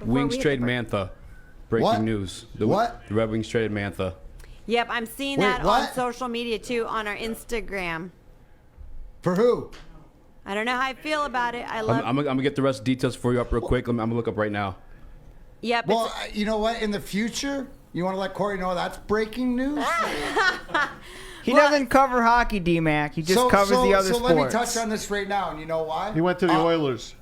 Wings trade Mantha. Breaking What? news. What? The Red Wings traded Mantha. Yep, I'm seeing Wait, that what? on social media too, on our Instagram. For who? I don't know how I feel about it. I'm gonna get the rest of the details for you up real quick. I'm gonna look up right now. Yep. Well, you know what? In the future, you want to let Corey know that's breaking news? He doesn't cover hockey, Dmac. He just covers the other sports. So let me touch on this right now, and you know why? He went to the Oilers.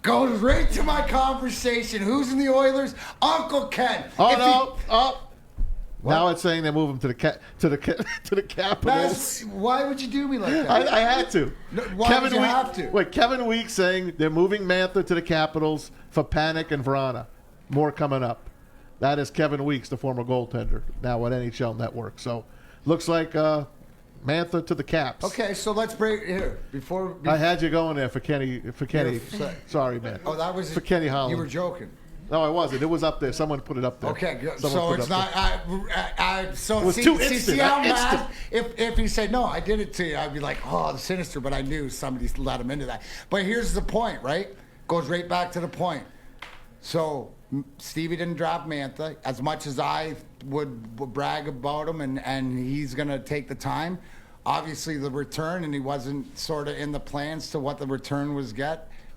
Goes right to my conversation. Who's in the Oilers? Uncle Ken. Now it's saying they move him to the Capitals. Why would you do me like that? I had to. No, why would you have to? Wait, Kevin Weeks saying they're moving Mantha to the Capitals for Panic and Vrana. More coming up. That is Kevin Weeks, the former goaltender, now at NHL Network. So, looks like Mantha to the Caps. Okay, so let's break here before. I had you going there for Kenny. Sorry, man. Oh, that was for Kenny Holland. You were joking. No, I wasn't. It was up there. Someone put it up there. Okay, good. Someone So it's not. So it was too instant. See how mad? If he said no, I did it to you, I'd be like, oh, sinister. But I knew somebody let him into that. But here's the point, right? Goes right back to the point. So Stevie didn't draft Mantha as much as I would brag about him, and he's gonna take the time. Obviously, the return, and he wasn't sort of in the plans to what the return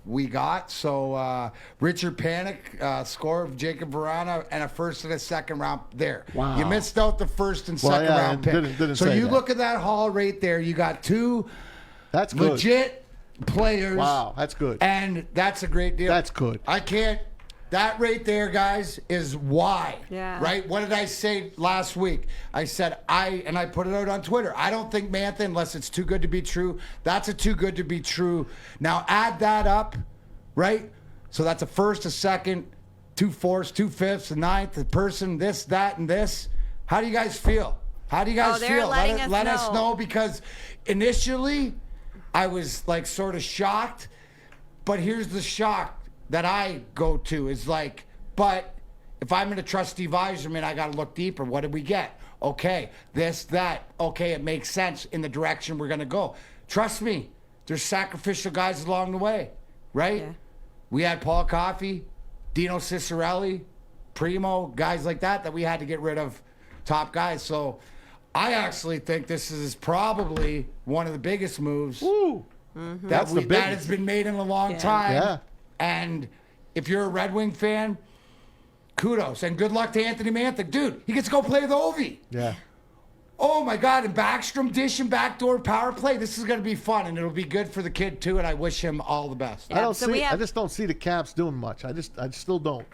we got. So Richard Panic, score of Jacob Vrana, and a first and a second round there. Wow. You missed out the first and second round pick. Didn't so say you that. look at that haul right there. You got two That's good. legit players. Wow, that's good. And that's a great deal. That's good. I can't. That right there, guys, is why. Yeah. Right? What did I say last week? I said I put it out on Twitter. I don't think Mantha, unless it's too good to be true. That's a too good to be true. Now add that up, right? So that's a first, a second, 2 fourths, 2 fifths, a ninth, a person, this, that, and this. How do you guys feel? How do you guys they're feel? Let us know, because initially I was like sort of shocked, but here's the shock that I go to is like, but if I'm going to trust Steve Yzerman, I got to look deeper. What did we get? Okay, this, that. Okay, it makes sense in the direction we're going to go. Trust me, there's sacrificial guys along the way, right? Yeah. We had Paul Coffey, Dino Ciccarelli, Primo, guys like that we had to get rid of, top guys. So I actually think this is probably one of the biggest moves that has been made in a long time. Yeah. And if you're a Red Wing fan, kudos and good luck to Anthony Mantha. Dude, he gets to go play with Ovi. Yeah. Oh, my God. And Backstrom dishing backdoor power play. This is going to be fun, and it'll be good for the kid, too, and I wish him all the best. Yeah, I just don't see the Caps doing much. I still don't.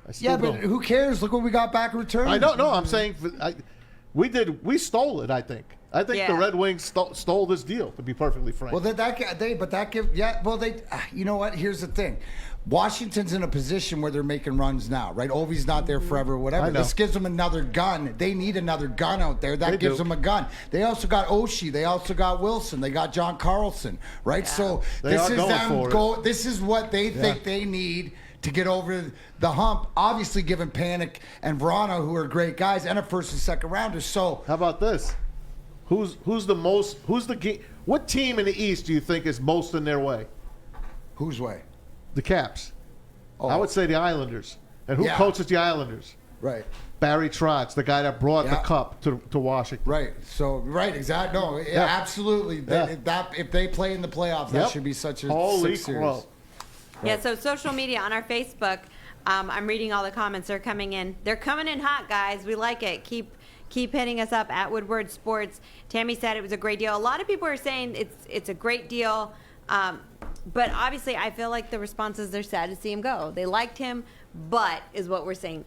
But who cares? Look what we got back in return. I don't know. I'm saying we stole it, I think. I think the Red Wings stole this deal, to be perfectly frank. Well, you know what? Here's the thing. Washington's in a position where they're making runs now, right? Ovi's not there forever or whatever. I know. This gives them another gun. They need another gun out there. That gives them a gun. They also got Oshie. They also got Wilson. They got John Carlson, right? Yeah. So this is what they think they need to get over the hump. Obviously, given Panic and Vrana, who are great guys, and a first and second rounder. So how about this? What team in the East do you think is most in their way? Whose way? The Caps. Oh. I would say the Islanders. And who coaches the Islanders? Right. Barry Trotz, the guy that brought the cup to Washington. Right. So, exactly. No, absolutely. Yeah. If they play in the playoffs, that should be such a holy sick series. crow. Yeah, so social media on our Facebook, I'm reading all the comments. They're coming in. They're coming in hot, guys. We like it. Keep hitting us up at Woodward Sports. Tammy said it was a great deal. A lot of people are saying it's a great deal. But obviously, I feel like the responses, they're sad to see him go. They liked him, but is what we're saying.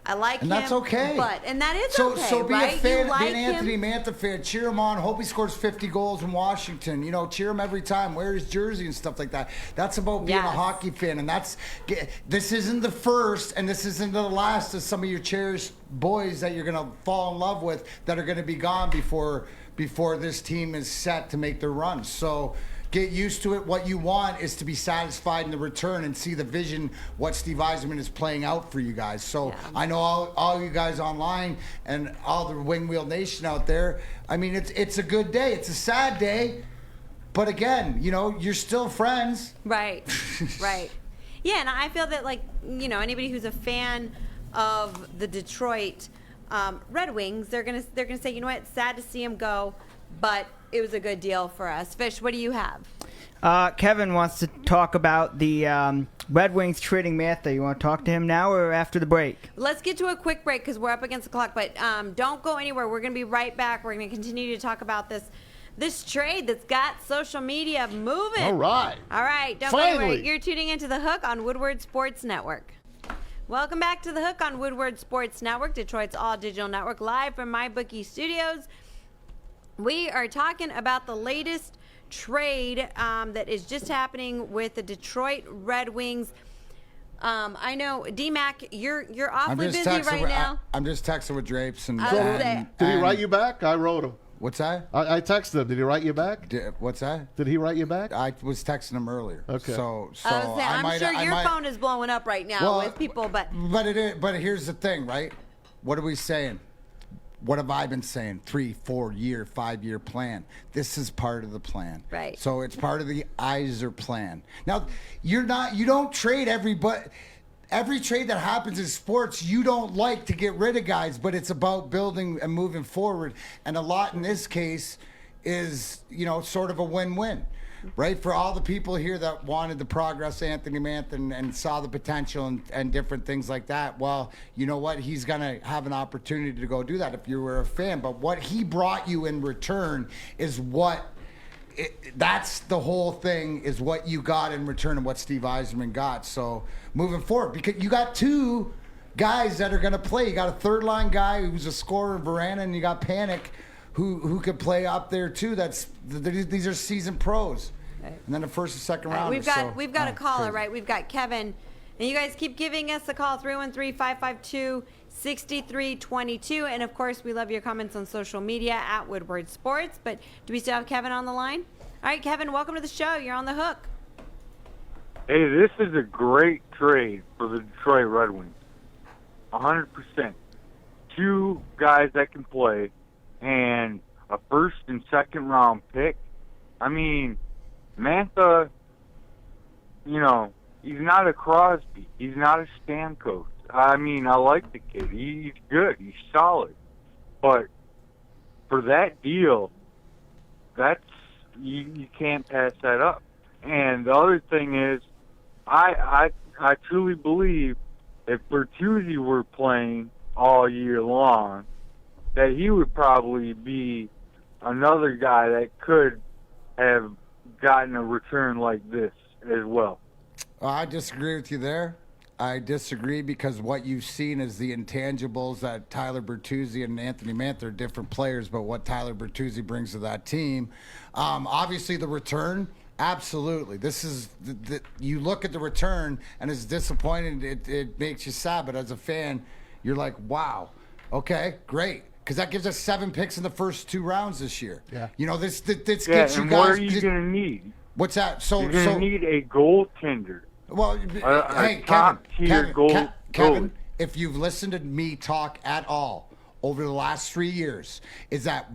I like him. And that's okay. And that is okay, So be right? a fan, You like be an Anthony him. Mantha fan. Cheer him on. Hope he scores 50 goals in Washington. You know, cheer him every time. Wear his jersey and stuff like that. That's about being a hockey fan. And this isn't the first, and this isn't the last of some of your cherished boys that you're going to fall in love with that are going to be gone before this team is set to make their run. So get used to it. What you want is to be satisfied in the return and see the vision, what Steve Yzerman is playing out for you guys. So I know all you guys online and all the Wing Wheel Nation out there, I mean, it's a good day. It's a sad day, But again, you're still friends. Right. Right. Yeah, and I feel that, like, anybody who's a fan of the Detroit Red Wings, they're gonna say, you know what, it's sad to see him go, but it was a good deal for us. Fish, what do you have? Kevin wants to talk about the Red Wings trading Mantha. You want to talk to him now or after the break? Let's get to a quick break because we're up against the clock, but don't go anywhere. We're going to be right back. We're going to continue to talk about this trade that's got social media moving. All right. All right. Don't go anywhere. You're tuning into The Hook on Woodward Sports Network. Welcome back to The Hook on Woodward Sports Network, Detroit's all-digital network, live from My Bookie Studios. We are talking about the latest trade that is just happening with the Detroit Red Wings. I know, Dmac, you're awfully busy right now. I'm just texting with Drapes. And Did he write you back? I wrote him. What's that? I texted him. Did he write you back? What's that? Did he write you back? I was texting him earlier. Okay. So I'm sure your phone is blowing up right now with people, but here's the thing, right? What are we saying? What have I been saying? 3, 4 year, 5-year plan. This is part of the plan. Right. So it's part of the Iser plan. Now, you don't trade everybody. Every trade that happens in sports, you don't like to get rid of guys, but it's about building and moving forward. And a lot in this case is, sort of a win-win, right? For all the people here that wanted the progress of Anthony Mantha and saw the potential and different things like that, well, you know what? He's going to have an opportunity to go do that if you were a fan. But what he brought you in return is that's the whole thing, is what you got in return and what Steve Yzerman got. So moving forward, because you got 2 guys that are going to play. You got a third-line guy who's a scorer in Verana, and you got Panic who could play up there too. These are seasoned pros. Right. And then the first and second round. We've got a caller, crazy. Right? We've got Kevin. And you guys keep giving us a call, 313-552-6322. And, of course, we love your comments on social media at Woodward Sports. But do we still have Kevin on the line? All right, Kevin, welcome to the show. You're on The Hook. Hey, this is a great trade for the Detroit Red Wings. 100%. 2 guys that can play and a first and second round pick. I mean, Mantha, he's not a Crosby. He's not a Stamkos. I mean, I like the kid. He's good. He's solid. But for that deal, you can't pass that up. And the other thing is, I truly believe if Bertuzzi were playing all year long, that he would probably be another guy that could have gotten a return like this as well. I disagree with you there. I disagree because what you've seen is the intangibles that Tyler Bertuzzi and Anthony Mantha are different players, but what Tyler Bertuzzi brings to that team. Obviously, the return, absolutely. This is you look at the return, and it's disappointing. It makes you sad, but as a fan, you're like, wow, okay, great. Because that gives us 7 picks in the first 2 rounds this year. Yeah. This gets you guys. And what are you going to need? What's that? You're going to need a goaltender. Well, hey, Kevin, if you've listened to me talk at all over the last 3 years, is that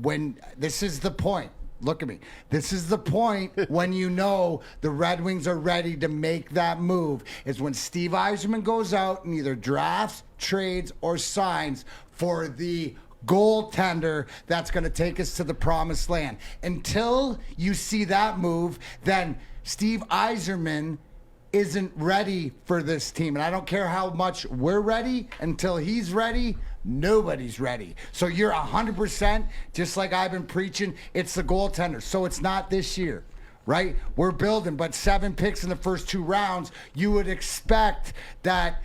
when this is the point. Look at me. This is the point when the Red Wings are ready to make that move, is when Steve Yzerman goes out and either drafts, trades, or signs for the goaltender that's going to take us to the promised land. Until you see that move, then Steve Yzerman isn't ready for this team. And I don't care how much we're ready, until he's ready, nobody's ready. So you're 100%, just like I've been preaching, it's the goaltender. So it's not this year, right? We're building, but 7 picks in the first 2 rounds, you would expect that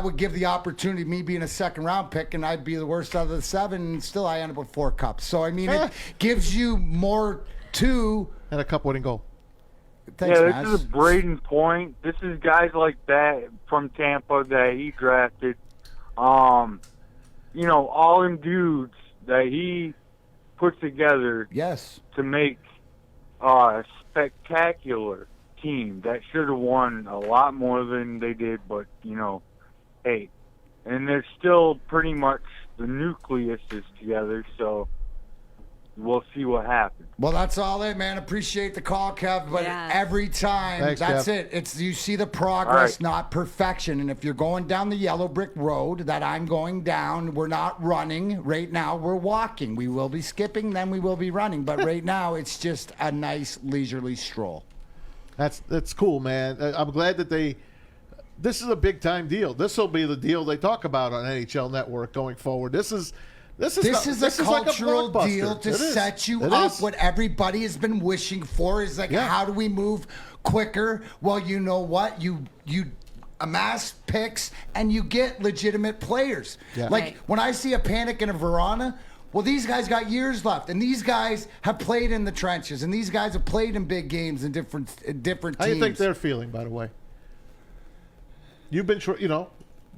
would give the opportunity, me being a second round pick, and I'd be the worst out of the 7, and still I end up with 4 cups. So, I mean, it gives you more to... And a cup winning goal. Thanks, this Matt. is a Braden Point. This is guys like that from Tampa that he drafted. All them dudes that he put together to make a spectacular team that should have won a lot more than they did, but, hey. And they're still pretty much, the nucleus is together, so we'll see what happens. Well, that's all it, man. Appreciate the call, Kev. But every time, Thanks, that's Kev. it. It's you see the progress, right. not perfection. And if you're going down the yellow brick road that I'm going down, we're not running. Right now, we're walking. We will be skipping, then we will be running. But right now, it's just a nice leisurely stroll. That's cool, man. I'm glad that this is a big time deal. This will be the deal they talk about on NHL Network going forward. This is a cultural like a deal to It is. set you It up. is. What everybody has been wishing for is like, how do we move quicker? Well, you know what? You amass picks and you get legitimate players. Yeah. Like when I see a Panic and a Verona, well, these guys got years left, and these guys have played in the trenches, and these guys have played in big games in different teams. How do you think they're feeling, by the way? You've been,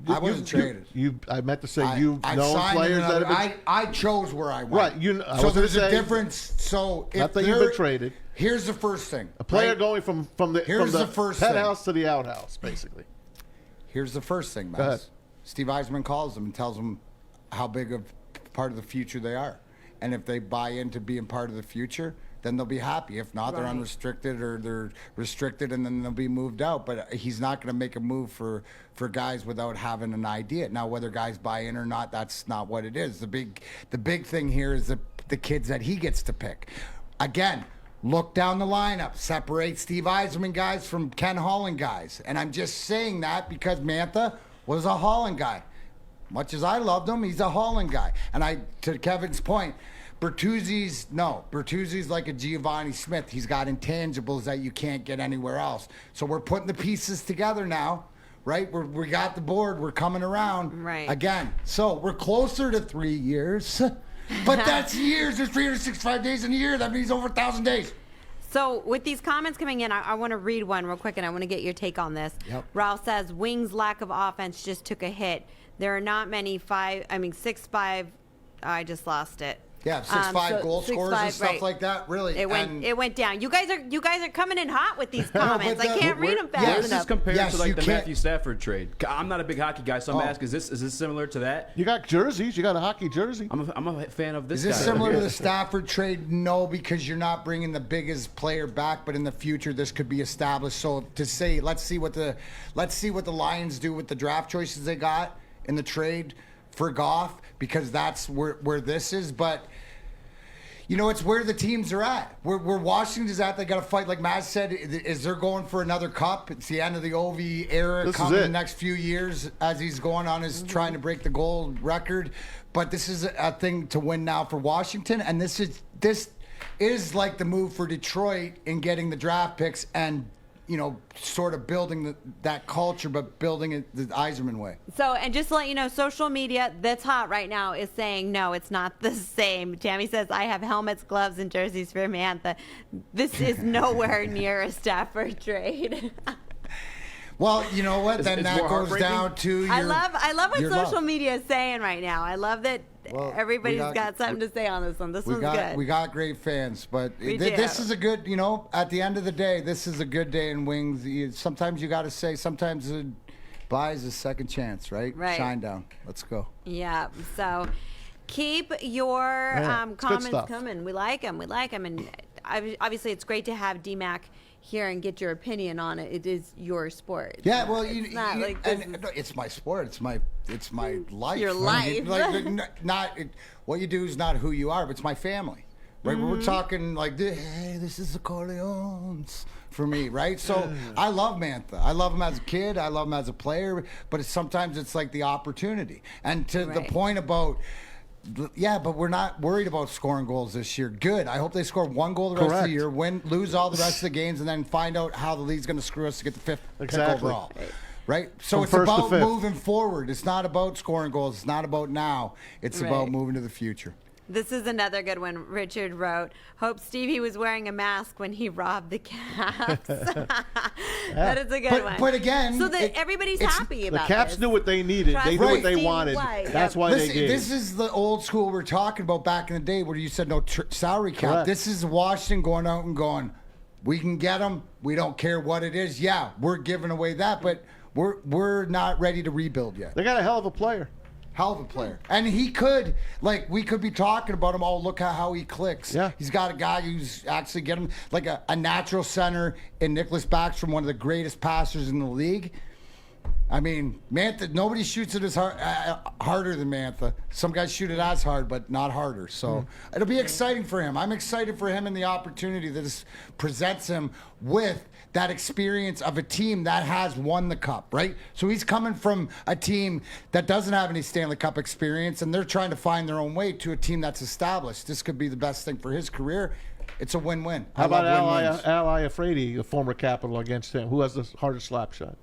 I wasn't traded. I meant to say I known signed players that have been. I chose where I went. Right, I so was there's gonna a say, difference. So if not that you've been traded. Here's the first thing. A player right? going from the first thing. penthouse to the outhouse, basically. Here's the first thing, Go ahead. Matt. Steve Yzerman calls them and tells them how big of part of the future they are. And if they buy into being part of the future, then they'll be happy. If not, they're unrestricted or they're restricted, and then they'll be moved out. But he's not going to make a move for guys without having an idea. Now, whether guys buy in or not, that's not what it is. The big thing here is the kids that he gets to pick. Again, look down the lineup. Separate Steve Yzerman guys from Ken Holland guys. And I'm just saying that because Mantha was a Holland guy. Much as I loved him, he's a Holland guy. And to Kevin's point, Bertuzzi's like a Giovanni Smith. He's got intangibles that you can't get anywhere else. So we're putting the pieces together now, right? We got the board. We're coming around again. So we're closer to 3 years. But that's years. There's 365 days in a year. That means over 1,000 days. So with these comments coming in, I want to read one real quick, and I want to get your take on this. Yep. Ralph says, Wings' lack of offense just took a hit. There are not many 6'5", I just lost it. Yeah, 6'5" goal scorers and stuff like that. Really, it went down. You guys are coming in hot with these comments. I can't read them fast This enough. is compared to like the Matthew Stafford trade. I'm not a big hockey guy, so I'm asking: is this similar to that? You got jerseys. You got a hockey jersey. I'm a fan of this. Is this guy similar right to here. the Stafford trade? No, because you're not bringing the biggest player back, but in the future this could be established. So to say, let's see what the Lions do with the draft choices they got in the trade for Goff, because that's where this is. But you know, it's where the teams are at. Where Washington's at, they got to fight. Like Matt said, is they're going for another cup. It's the end of the Ovi era coming in the next few years as he's going on his trying to break the goal record. But this is a thing to win now for Washington, and this is like the move for Detroit in getting the draft picks and, you know, sort of building that culture, but building it the Yzerman way. So, and just to let you know, social media that's hot right now is saying, no, it's not the same. Tammy says, I have helmets, gloves, and jerseys for Mantha. This is nowhere near a Stafford trade. Well, you know what? Then that goes down to I love what social media is saying right now. I love that everybody's got something to say on this one. This one's good. We got great fans, but this is a good, you know, at the end of the day, this is a good day in Wings. Sometimes you got to say, sometimes it buys a second chance, right? Right. Shine down. Let's go. Yeah, so keep your comments coming. We like them. And obviously it's great to have Dmac here and get your opinion on it. It is your sport. Yeah, well, it's my sport. It's my life. Your life. What you do is not who you are, but it's my family. Right? Mm-hmm. We're talking like, hey, this is the Corleones for me, right? So I love Mantha. I love him as a kid. I love him as a player. But sometimes it's like the opportunity. And to the point about, yeah, but we're not worried about scoring goals this year. Good. I hope they score one goal the rest of the year, lose all the rest of the games, and then find out how the league's going to screw us to get the fifth pick overall. Right? So it's about moving forward. It's not about scoring goals. It's not about now. It's about moving to the future. This is another good one. Richard wrote, hope Stevie was wearing a mask when he robbed the Caps. That is a good one. But again, so that everybody's happy about the Caps this. knew what they needed. They knew what they wanted. That's why they gave. This is the old school we're talking about back in the day where you said no salary cap. Correct. This is Washington going out and going, we can get them. We don't care what it is. Yeah, we're giving away that, but we're not ready to rebuild yet. They got a hell of a player. Hell of a player. And he could, like, we could be talking about him. Oh, look at how he clicks. Yeah. He's got a guy who's actually getting like a natural center in Nicholas Backstrom, one of the greatest passers in the league. I mean, Mantha, nobody shoots it as harder than Mantha. Some guys shoot it as hard, but not harder. So it'll be exciting for him. I'm excited for him and the opportunity that this presents him with that experience of a team that has won the cup, right? So he's coming from a team that doesn't have any Stanley Cup experience, and they're trying to find their own way to a team that's established. This could be the best thing for his career. It's a win-win. How about win-wins. Ali Afraidy, the former Capital, against him? Who has the hardest slap shot?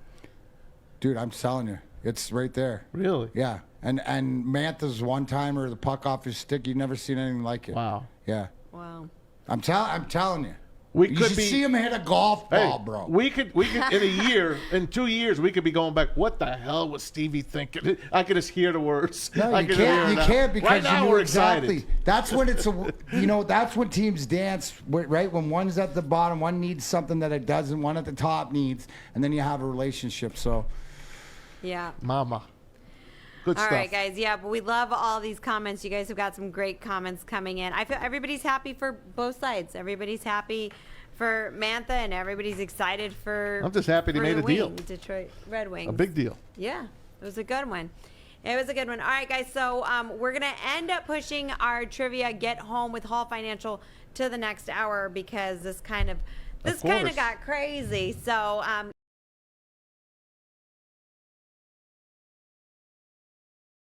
Dude, I'm telling you, it's right there. Really? Yeah. And Mantha's one-timer, the puck off his stick, you've never seen anything like it. Wow. Yeah. Wow. I'm telling you. We You could should be see him hit a golf ball, bro. We could in 2 years we could be going back. What the hell was Stevie thinking? I could just hear the words. No, I you could hear can't. it You now. can't because right now you know we're exactly. excited. That's when it's that's when teams dance, right? When one's at the bottom, one needs something that it doesn't, one at the top needs, and then you have a relationship. So, Yeah. Mama. Good All stuff. right, guys. Yeah, but we love all these comments. You guys have got some great comments coming in. I feel everybody's happy for both sides. Everybody's happy for Mantha, and everybody's excited for. I'm just happy they for made the a deal. Detroit Red Wings. A big deal. Yeah, it was a good one. It was a good one. All right, guys. So we're gonna end up pushing our trivia "Get Home with Hall Financial" to the next hour because this kind of course. got crazy. So.